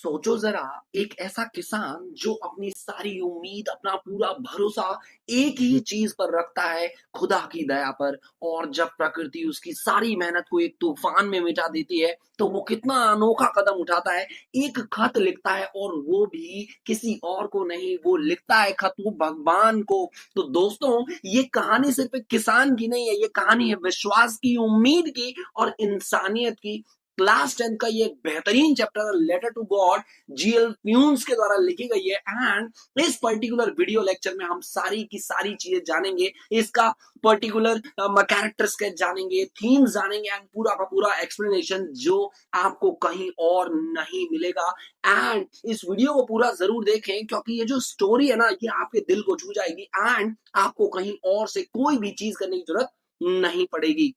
सोचो जरा, एक ऐसा किसान जो अपनी सारी उम्मीद, अपना पूरा भरोसा एक ही चीज पर रखता है, खुदा की दया पर। और जब प्रकृति उसकी सारी मेहनत को एक तूफान में मिटा देती है, तो वो कितना अनोखा कदम उठाता है। एक खत लिखता है, और वो भी किसी और को नहीं, वो लिखता है खत वो भगवान को। तो दोस्तों, ये कहानी सिर्फ एक किसान की नहीं है, ये कहानी है विश्वास की, उम्मीद की और इंसानियत की। क्लास 10 का ये बेहतरीन chapter letter to God G L Fuentes के द्वारा लिखी गई है। एंड इस पर्टिकुलर वीडियो लेक्चर में हम सारी की सारी चीजें जानेंगे, इसका पर्टिकुलर कैरेक्टर स्केच जानेंगे, थीम्स जानेंगे एंड पूरा का पूरा एक्सप्लेनेशन जो आपको कहीं और नहीं मिलेगा। एंड इस वीडियो को पूरा जरूर देखें, क्योंकि ये जो स्टोरी है ना, ये आपके दिल को छू जाएगी एंड आपको कहीं और से कोई भी चीज करने की जरूरत नहीं पड़ेगी।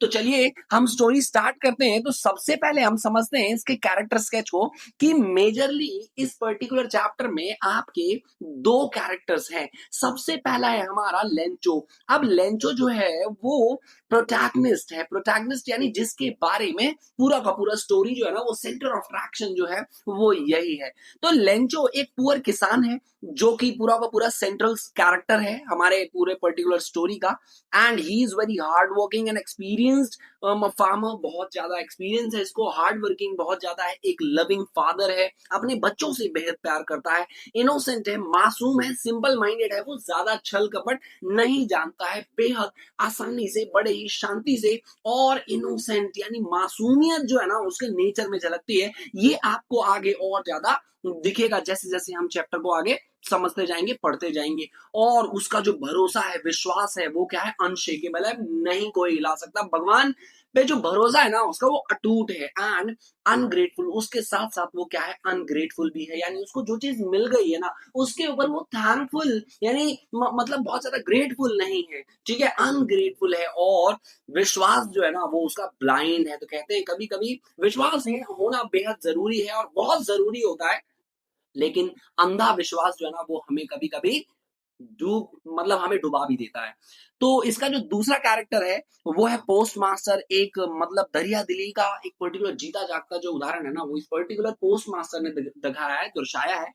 तो चलिए हम स्टोरी स्टार्ट करते हैं। तो सबसे पहले हम समझते हैं इसके कैरेक्टर स्केच को, कि मेजरली इस पर्टिकुलर चैप्टर में आपके दो कैरेक्टर्स हैं। सबसे पहला है हमारा लेंचो। अब लेंचो जो है वो प्रोटैगनिस्ट है। प्रोटैगनिस्ट यानी जिसके बारे में पूरा का पूरा स्टोरी जो है ना, वो सेंटर ऑफ अट्रैक्शन जो है वो यही है। तो लेंचो एक पुअर किसान है, जो कि पूरा का पूरा सेंट्रल कैरेक्टर है हमारे पूरे पर्टिकुलर स्टोरी का। And he is very hard working and experienced farmer. बहुत ज्यादा एक्सपीरियंस है इसको, हार्ड वर्किंग बहुत ज्यादा है, एक लविंग फादर है, अपने बच्चों से बेहद प्यार करता है, इनोसेंट है, मासूम है, सिंपल माइंडेड है, वो ज्यादा छल कपट नहीं जानता है, बेहद आसानी से, बड़े ही शांति से और इनोसेंट यानी मासूमियत जो है ना उसके नेचर में झलकती है। ये आपको आगे और ज्यादा दिखेगा जैसे जैसे हम चैप्टर को आगे समझते जाएंगे, पढ़ते जाएंगे। और उसका जो भरोसा है, विश्वास है, वो क्या है, अनशेकेबल है, नहीं कोई हिला सकता। भगवान पे जो भरोसा है ना उसका, वो अटूट है। एंड अनग्रेटफुल, उसके साथ साथ वो क्या है, अनग्रेटफुल भी है। यानी उसको जो चीज मिल गई है ना, उसके ऊपर वो थैंकफुल यानी मतलब बहुत ज्यादा ग्रेटफुल नहीं है, ठीक है, अनग्रेटफुल है। और विश्वास जो है ना वो उसका ब्लाइंड है। तो कहते हैं कभी कभी विश्वास होना बेहद जरूरी है और बहुत जरूरी होता है, लेकिन अंधा विश्वास जो है ना वो हमें कभी कभी डूब मतलब हमें डुबा भी देता है। तो इसका जो दूसरा कैरेक्टर है वो है पोस्ट मास्टर। एक मतलब दरिया दिली का एक पर्टिकुलर जीता जागता जो उदाहरण है ना, वो इस पर्टिकुलर पोस्ट मास्टर ने दिखाया है, दर्शाया है।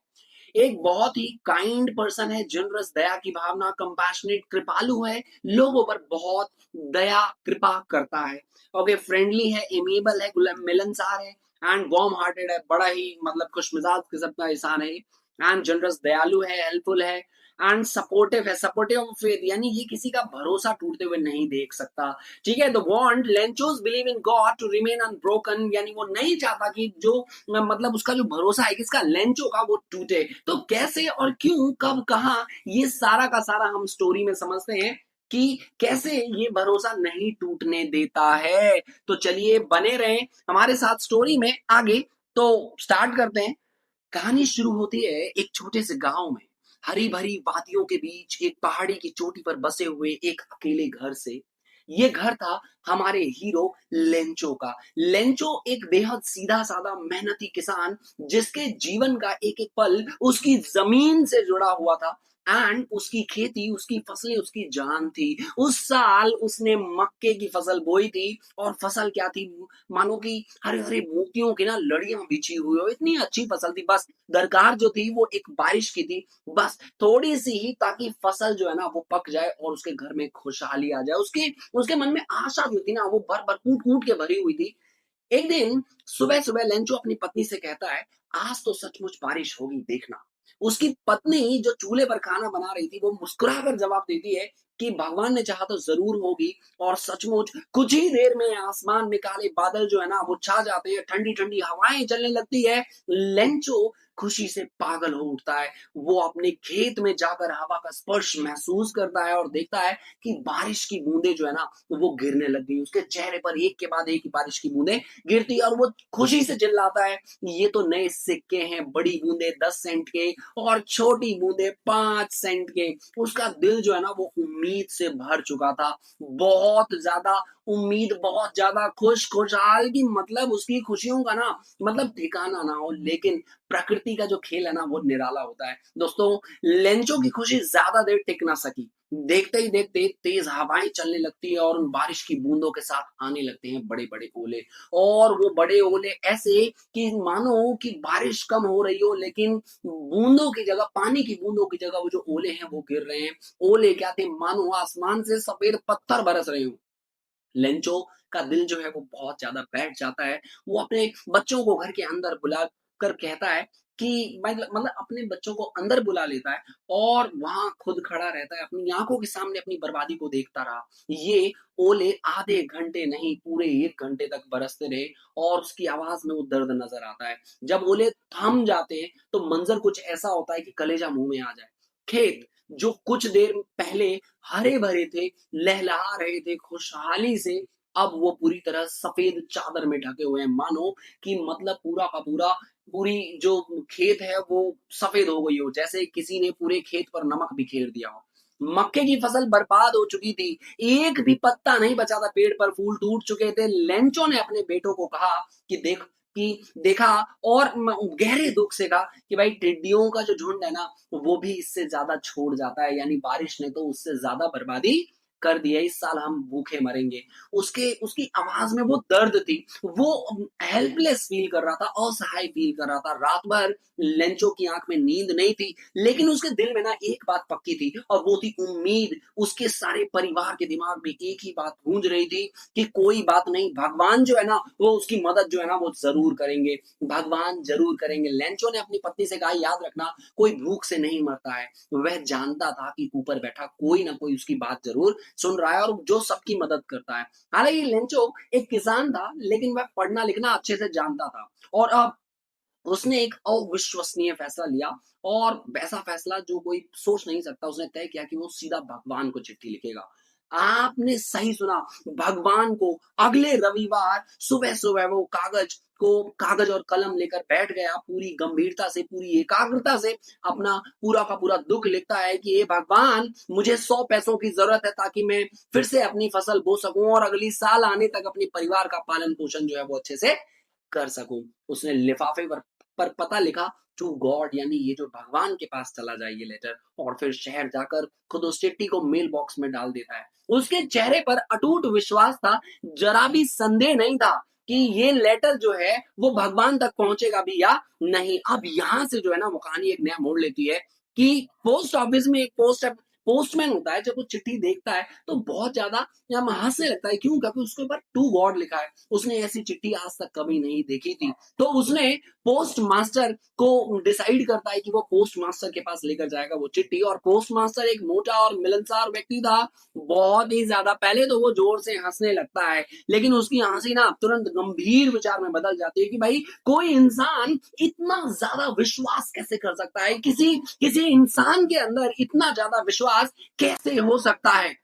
एक बहुत ही काइंड पर्सन है, जनरस, दया की भावना, कंपैशनेट, कृपालु है, लोगों पर बहुत दया कृपा करता है। ओके, फ्रेंडली है, एमिएबल है, मिलनसार है एंड वार्म हार्टेड है, बड़ा ही मतलब खुशमिजाज किस्म का इंसान है। एंड जनरस, दयालु है, हेल्पफुल है एंड सपोर्टिव है, सपोर्टिव ऑफ फेथ यानी ये किसी का भरोसा टूटते हुए नहीं देख सकता, ठीक है। The want launches believe in God to remain unbroken, यानी वो नहीं चाहता कि जो मतलब उसका जो भरोसा है किसका, लेंचो का, वो टूटे। तो कैसे और क्यों, कब, कहां, ये सारा का सारा हम स्टोरी में समझते हैं कि कैसे ये भरोसा नहीं टूटने देता है। तो चलिए बने रहें हमारे साथ स्टोरी में आगे। तो स्टार्ट करते हैं। कहानी शुरू होती है एक छोटे से गांव में, हरी भरी वादियों के बीच एक पहाड़ी की चोटी पर बसे हुए एक अकेले घर से। ये घर था हमारे हीरो लेंचो का। लेंचो एक बेहद सीधा साधा मेहनती किसान, जिसके जीवन का एक एक पल उसकी जमीन से जुड़ा हुआ था। एंड उसकी खेती, उसकी फसलें उसकी जान थी। उस साल उसने मक्के की फसल बोई थी, और फसल क्या थी, मानो कि हरे हरे मोतियों की ना लड़ियां बिछी हुई हो, इतनी अच्छी फसल थी। बस दरकार जो थी वो एक बारिश की थी, बस थोड़ी सी ही, ताकि फसल जो है ना वो पक जाए और उसके घर में खुशहाली आ जाए। उसके उसके मन में आशा जो थी ना वो भर भर कूट कूट के भरी हुई थी। एक दिन सुबह सुबह लेंचो अपनी पत्नी से कहता है, आज तो सचमुच बारिश होगी, देखना। उसकी पत्नी जो चूल्हे पर खाना बना रही थी, वो मुस्कुराकर जवाब देती है कि भगवान ने चाहा तो जरूर होगी। और सचमुच कुछ ही देर में आसमान में काले बादल जो है ना वो छा जाते हैं, ठंडी ठंडी हवाएं चलने लगती है। लेंचो खुशी से पागल हो उठता है। वो अपने खेत में जाकर हवा का स्पर्श महसूस करता है और देखता है कि बारिश की बूंदें जो है ना वो गिरने लग गई। उसके चेहरे पर एक के बाद एक बारिश की बूंदें गिरती है, और वो खुशी से चिल्लाता है, ये तो नए सिक्के हैं, बड़ी बूंदे 10 सेंट के और छोटी बूंदे 5 सेंट के। उसका दिल जो है ना वो उम्मीद से भर चुका था, बहुत ज्यादा उम्मीद, बहुत ज्यादा खुशहाल की मतलब उसकी खुशियों का ना मतलब ठिकाना ना हो। लेकिन प्रकृति चिट्ठी का जो खेल है ना वो निराला होता है। दोस्तों, लेंचो की खुशी ज़्यादा देर टिक ना सकी। देखते ही देखते तेज़ हवाएँ चलने लगती है और उन बारिश की बूंदों के साथ आने लगते हैं बड़े-बड़े ओले। और वो बड़े ओले ऐसे कि मानो कि बारिश कम हो रही हो, लेकिन बूंदों की जगह, पानी की बूंदों की जगह वो जो ओले हैं वो गिर रहे हैं। ओले क्या थे, मानो आसमान से सफ़ेद पत्थर बरस रहे हों। लेंचो का दिल जो है वो बहुत ज़्यादा बैठ जाता है। वो अपने बच्चों को घर के अंदर बुला कर कहता है कि मतलब अपने बच्चों को अंदर बुला लेता है और वहाँ खुद खड़ा रहता है, अपनी आँखों के सामने अपनी बर्बादी को देखता रहा। ये ओले आधे घंटे नहीं, पूरे 1 घंटे तक बरसते रहे और उसकी आवाज़ में वो दर्द नज़र आता है। जब ओले थम जाते हैं, तो मंज़र कुछ ऐसा होता है कि कलेजा मुँह में आ जाए। खेत जो कुछ देर पहले हरे-भरे थे, लहलहा रहे थे खुशहाली से, अब वो पूरी तरह सफ़ेद चादर में ढके हुए हैं। मानो कि मतलब पूरा का पूरा, पूरी जो खेत है वो सफ़ेद हो गई हो, जैसे किसी ने पूरे खेत पर नमक बिखेर दिया हो। मक्के की फसल बर्बाद हो चुकी थी, एक भी पत्ता नहीं बचा था, पेड़ पर फूल टूट चुके थे। लेंचो ने अपने बेटों को कहा कि देखा और गहरे दुःख से कहा कि भाई, टिड्डियों का जो झुंड है ना, वो भी इससे ज़्यादा छोड़ जाता है, यानी बारिश ने तो उससे ज़्यादा बर्बादी कर दी है, इस साल हम भूखे मरेंगे। उसकी आवाज़ में वो दर्द थी, वो हेल्पलेस फ़ील कर रहा था, असहाय फ़ील कर रहा था। रात भर लेंचो की आँख में नींद नहीं थी, लेकिन उसके दिल में ना एक बात पक्की थी और वो थी उम्मीद। उसके सारे परिवार के दिमाग में एक ही बात गूंज रही थी कि कोई बात नहीं, भगवान जो है ना, वो उसकी मदद जो है ना वो ज़रूर करेंगे, भगवान ज़रूर करेंगे। लेंचो ने अपनी पत्नी से कहा, याद रखना, कोई भूख से नहीं मरता है। वह जानता था कि ऊपर बैठा कोई ना कोई उसकी बात ज़रूर सुन रहा है और जो सबकी मदद करता है। हालाँकि लेंचो एक किसान था, लेकिन वह पढ़ना-लिखना अच्छे से जानता था और अब उसने एक अविश्वसनीय फैसला लिया और वैसा फैसला जो कोई सोच नहीं सकता। उसने तय किया कि वो सीधा भगवान को चिट्ठी लिखेगा। आपने सही सुना, भगवान को। अगले रविवार सुबह-सुबह वो कागज़ और कलम लेकर बैठ गया, पूरी गंभीरता से, पूरी एकाग्रता से अपना पूरा का पूरा दुःख लिखता है कि हे भगवान, मुझे 100 पैसों की ज़रूरत है ताकि मैं फिर से अपनी फसल बो सकूँ और अगली साल आने तक अपने परिवार का पालन-पोषण जो है वो अच्छे से कर सकूँ। उसने लिफ़ाफ़े पर पता लिखा टू गॉड, यानी ये जो भगवान के पास चला जाए ये लेटर, और फिर शहर जाकर खुद उस चिट्ठी को मेल बॉक्स में डाल देता है। उसके चेहरे पर अटूट विश्वास था, जरा भी संदेह नहीं था कि ये लेटर जो है वो भगवान तक पहुंचेगा भी या नहीं। अब यहाँ से जो है ना वो कहानी एक नया मोड़ लेती है कि पोस्ट ऑफिस में एक पोस्टमैन होता है, जब वो चिट्ठी देखता है तो बहुत ज्यादा या हंसने लगता है। क्यों? क्योंकि उसके ऊपर टू गॉड लिखा है। उसने ऐसी चिट्ठी आज तक कभी नहीं देखी थी। तो उसने पोस्ट मास्टर को डिसाइड करता है कि वो पोस्ट मास्टर के पास लेकर जाएगा वो चिट्ठी। और पोस्ट मास्टर एक मोटा और मिलनसार व्यक्ति था, बहुत ही ज्यादा। पहले तो वो जोर से हंसने लगता है, लेकिन उसकी हंसी ना तुरंत गंभीर विचार में बदल जाती है कि भाई, कोई इंसान इतना ज्यादा विश्वास कैसे कर सकता है, किसी किसी इंसान के अंदर इतना ज्यादा विश्वास कैसे हो सकता है।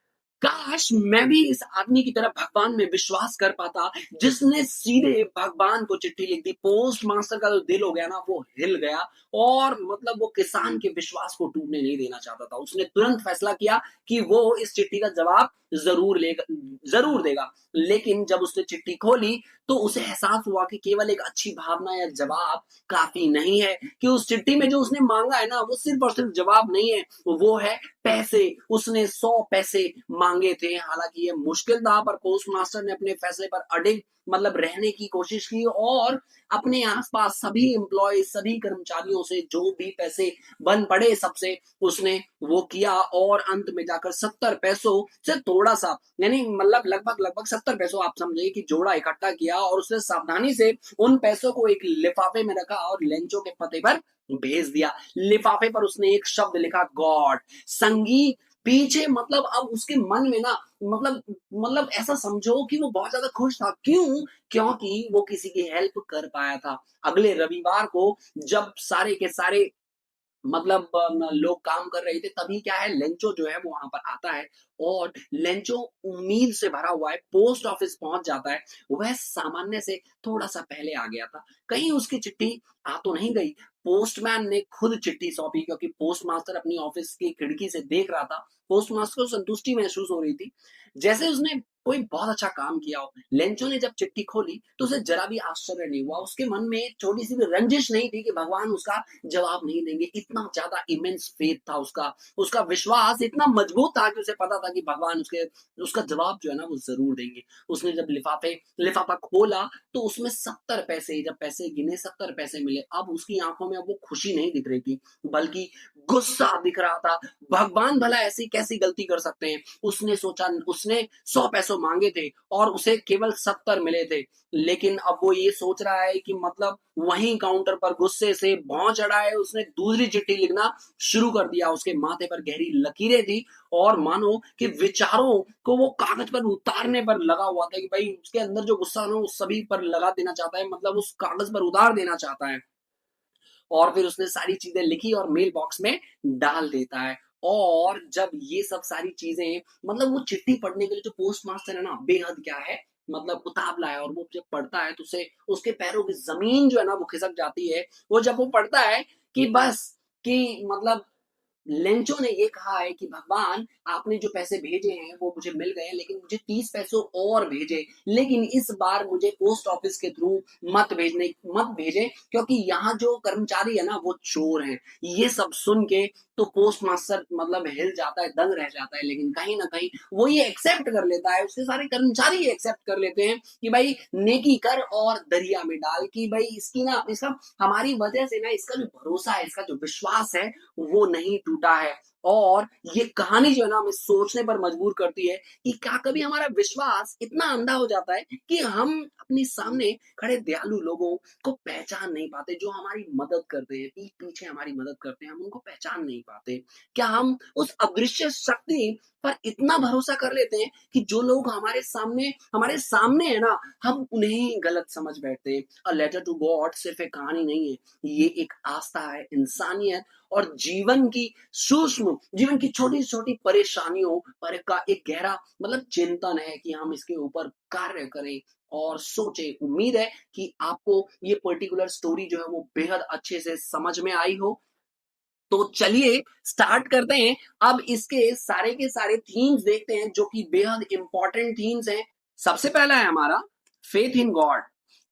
काश मैं भी इस आदमी की तरह भगवान में विश्वास कर पाता, जिसने सीधे भगवान को चिट्ठी लिख दी। पोस्ट मास्टर का जो दिल हो गया ना वो हिल गया और मतलब वो किसान के विश्वास को टूटने नहीं देना चाहता था। उसने तुरंत फैसला किया कि वो इस चिट्ठी का जवाब जरूर देगा। लेकिन जब उसने चिट्ठी खोली तो उसे एहसास हुआ कि केवल एक अच्छी भावना या जवाब काफी नहीं है, कि उस चिट्ठी में जो उसने मांगा है ना वो सिर्फ और सिर्फ जवाब नहीं है, वो है पैसे। उसने 100 पैसे मांगे थे। हालांकि ये मुश्किल था, पर पोस्ट मास्टर ने अपने फैसले पर अडिग मतलब रहने की कोशिश की और अपने आसपास सभी एम्प्लॉय, सभी कर्मचारियों से जो भी पैसे बन पड़े सबसे उसने वो किया और अंत में जाकर 70 पैसों से थोड़ा सा, यानी मतलब लगभग 70 पैसों आप समझिए कि जोड़ा इकट्ठा किया और उसने सावधानी से उन पैसों को एक लिफाफे में रखा और लेंचो के पते पर भेज दिया। लिफाफे पर उसने एक शब्द लिखा, गॉड। संगीत पीछे, मतलब अब उसके मन में ना मतलब ऐसा समझो कि वो बहुत ज्यादा खुश था। क्यों? क्योंकि वो किसी की हेल्प कर पाया था। अगले रविवार को जब सारे के सारे मतलब लोग काम कर रहे थे, तभी क्या है, लेंचो जो है वो वहां पर आता है और लेंचो उम्मीद से भरा हुआ है, पोस्ट ऑफिस पहुंच जाता है। वह सामान्य से थोड़ा सा पहले आ गया था। कहीं उसकी चिट्ठी आ तो नहीं गई। पोस्टमैन ने खुद चिट्ठी सौंपी, क्योंकि पोस्ट मास्टर अपनी ऑफिस की खिड़की से देख रहा था। पोस्ट मास्टर को संतुष्टि महसूस हो रही थी। जैसे उसने कोई बहुत अच्छा काम किया हो। लेंचो ने जब चिट्ठी खोली तो उसे जरा भी आश्चर्य नहीं हुआ, उसके मन में एक छोटी सी भी रंजिश नहीं थी कि भगवान उसका जवाब नहीं देंगे। इतना ज्यादा इमेंस फेथ था उसका, उसका विश्वास इतना मजबूत था कि उसे पता था कि भगवान उसका जवाब जो है ना वो जरूर देंगे। उसने जब लिफाफा खोला तो उसमें 70 पैसे, जब पैसे गिने 70 पैसे मिले। अब उसकी आंखों में अब वो खुशी नहीं दिख रही थी, बल्कि गुस्सा दिख रहा था। भगवान भला ऐसी कैसी गलती कर सकते हैं। उसने सोचा, उसने 100 पैसे मांगे थे और उसे केवल 70 मिले थे। लेकिन अब वो ये सोच रहा है कि मतलब वहीं काउंटर पर गुस्से से भौं चढ़ा है, उसने दूसरी चिट्ठी लिखना शुरू कर दिया। उसके माथे पर गहरी लकीरें थी और मानो कि विचारों को वो कागज पर उतारने पर लगा हुआ था कि भाई उसके अंदर जो गुस्सा है ना वो सभी पर लगा देना चाहता है, मतलब उस कागज पर उतार देना चाहता है। और फिर उसने सारी चीजें लिखी और मेल बॉक्स में डाल देता है। और जब ये सब सारी चीजें, मतलब वो चिट्ठी पढ़ने के लिए जो पोस्ट मास्टर है ना, बेहद क्या है, मतलब उतावला है। और वो जब पढ़ता है तो उसे उसके पैरों की जमीन जो है ना वो खिसक जाती है। वो जब वो पढ़ता है कि बस, कि मतलब लेंचो ने ये कहा है कि भगवान आपने जो पैसे भेजे हैं वो मुझे मिल गए, लेकिन मुझे 30 पैसे और भेजे, लेकिन इस बार मुझे पोस्ट ऑफिस के थ्रू मत भेजे, क्योंकि यहाँ जो कर्मचारी है ना वो चोर हैं। ये सब सुन के तो पोस्ट मास्टर मतलब हिल जाता है, दंग रह जाता है। लेकिन कहीं ना कहीं वो ये एक्सेप्ट कर लेता है, उसके सारे कर्मचारी ये एक्सेप्ट कर लेते हैं कि भाई नेकी कर और दरिया में डाल, कि भाई इसकी ना, इसका हमारी वजह से ना इसका जो भरोसा है, इसका जो विश्वास है वो नहीं टूटा है। और ये कहानी जो है ना हमें सोचने पर मजबूर करती है कि क्या कभी हमारा विश्वास इतना अंधा हो जाता है कि हम अपने सामने खड़े दयालु लोगों को पहचान नहीं पाते, जो हमारी मदद करते हैं, पीठ पीछे हमारी मदद करते हैं, हम उनको पहचान नहीं पाते। क्या हम उस अदृश्य शक्ति पर इतना भरोसा कर लेते हैं कि जो लोग हमारे सामने है ना, हम उन्हें ही गलत समझ बैठते हैं। अ लेटर टू गॉड सिर्फ एक कहानी नहीं है, ये एक आस्था है, इंसानियत और जीवन की छोटी छोटी परेशानियों पर का एक गहरा मतलब चिंतन है कि हम इसके ऊपर कार्य करें और सोचे। उम्मीद है कि आपको ये पर्टिकुलर स्टोरी जो है वो बेहद अच्छे से समझ में आई हो। तो चलिए स्टार्ट करते हैं। अब इसके सारे के सारे थीम्स देखते हैं जो कि बेहद इंपॉर्टेंट थीम्स हैं। सबसे पहला है हमारा फेथ इन गॉड,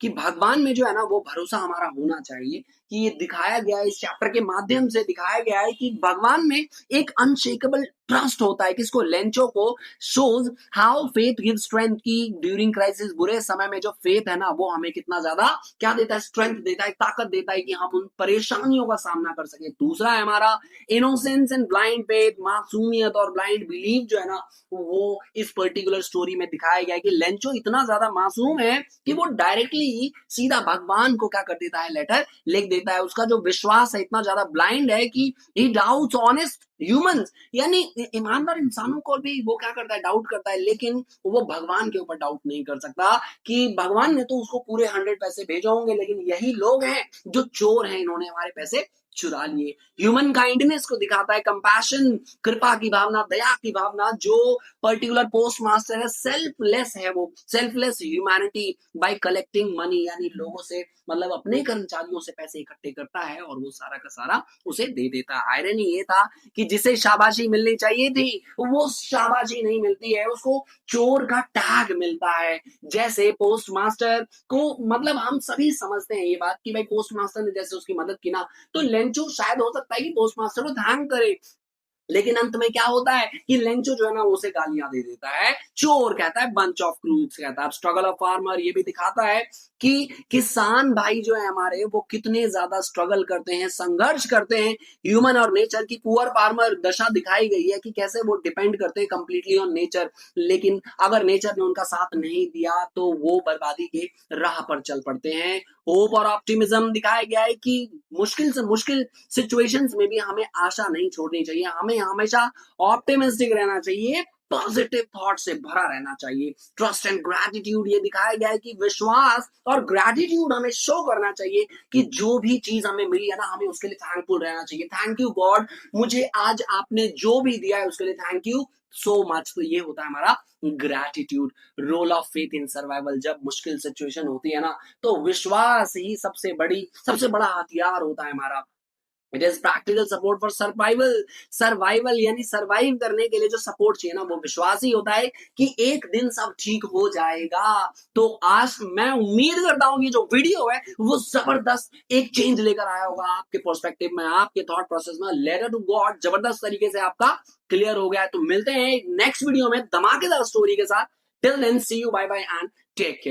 कि भगवान में जो है ना वो भरोसा हमारा होना चाहिए। कि ये दिखाया गया है, इस चैप्टर के माध्यम से दिखाया गया है कि भगवान में एक अनशेकेबल ट्रस्ट होता है। किसको? लेंचो को। Shows how faith give strength, की ड्यूरिंग क्राइसिस, बुरे समय में जो फेथ है ना वो हमें कितना ज्यादा क्या देता है, स्ट्रेंथ देता है, ताकत देता है कि हम उन परेशानियों का सामना कर सके। दूसरा है हमारा इनोसेंस एंड ब्लाइंड फेथ, मासूमियत और ब्लाइंड बिलीफ जो है ना वो इस पर्टिकुलर स्टोरी में दिखाया गया है कि लेंचो इतना ज्यादा मासूम है कि वो डायरेक्टली सीधा भगवान को क्या कर देता है, लेटर लिख देता है। उसका जो विश्वास है इतना ज्यादा ब्लाइंड है कि ही डाउट्स ऑनेस्ट ह्यूमंस, यानी ईमानदार इंसानों को भी वो क्या करता है, डाउट करता है। लेकिन वो भगवान के ऊपर डाउट नहीं कर सकता कि भगवान ने तो उसको पूरे 100 पैसे भेजे होंगे, लेकिन यही लोग हैं जो चोर हैं, इन्होंने हमारे पैसे चुरा लिए। ह्यूमन काइंडनेस को दिखाता है, कंपैशन, कृपा की भावना, दया की भावना। जो पर्टिकुलर पोस्ट मास्टर है सेल्फलेस है, वो selfless humanity bye collecting money, यानी लोगों से मतलब अपने कर्मचारियों से पैसे इकट्ठे करता है और वो सारा का सारा उसे दे देता है। आयरनी ये था कि जिसे शाबाशी मिलनी चाहिए थी वो शाबाशी नहीं मिलती है, उसको चोर का टैग मिलता है। जैसे पोस्ट मास्टर को, मतलब हम सभी समझते हैं ये बात कि भाई पोस्ट मास्टर ने जैसे उसकी मदद की ना, तो लेंचो शायद हो सकता है कि पोस्ट मास्टर को थैंक करे। लेकिन अंत में क्या होता है कि लेंचो जो है ना वो उसे गालियां दे देता है, चोर कहता है, बंच ऑफ क्रूक्स कहता है। स्ट्रगल ऑफ फार्मर ये भी दिखाता है कि किसान भाई जो है हमारे वो कितने ज्यादा स्ट्रगल करते हैं, संघर्ष करते हैं। ह्यूमन और नेचर की पुअर फार्मर दशा दिखाई गई है कि कैसे वो डिपेंड करते हैं कंप्लीटली ऑन नेचर। लेकिन अगर नेचर ने उनका साथ नहीं दिया तो वो बर्बादी के राह पर चल पड़ते हैं। होप और ऑप्टिमिज्म दिखाया गया है कि मुश्किल से मुश्किल सिचुएशंस में भी हमें आशा नहीं छोड़नी चाहिए, हमें हमेशा ऑप्टिमिस्टिक रहना चाहिए, पॉजिटिव थॉट से भरा रहना चाहिए। ट्रस्ट एंड ग्रैटिट्यूड ये दिखाया गया है कि विश्वास और ग्रैटिट्यूड हमें शो करना चाहिए कि जो भी चीज हमें मिली है ना हमें उसके लिए थैंकफुल रहना चाहिए। थैंक यू गॉड, मुझे आज आपने जो भी दिया है उसके लिए थैंक यू सो मच। तो ये होता है हमारा gratitude. Role of faith in survival, जब मुश्किल सिचुएशन होती है ना तो विश्वास ही सबसे बड़ा हथियार होता है हमारा। It is practical support for survival. Survival यानी सर्वाइव करने के लिए जो सपोर्ट चाहिए ना, वो विश्वास ही होता है कि एक दिन सब ठीक हो जाएगा। तो आज मैं उम्मीद करता हूँ कि जो वीडियो है वो जबरदस्त एक चेंज लेकर आया होगा आपके पर्सपेक्टिव में, आपके थॉट प्रोसेस में। लेटर टू गॉड जबरदस्त तरीके से आपका क्लियर हो गया है। तो मिलते हैं नेक्स्ट वीडियो में धमाकेदार स्टोरी के साथ। Till then see you, bye bye and take care.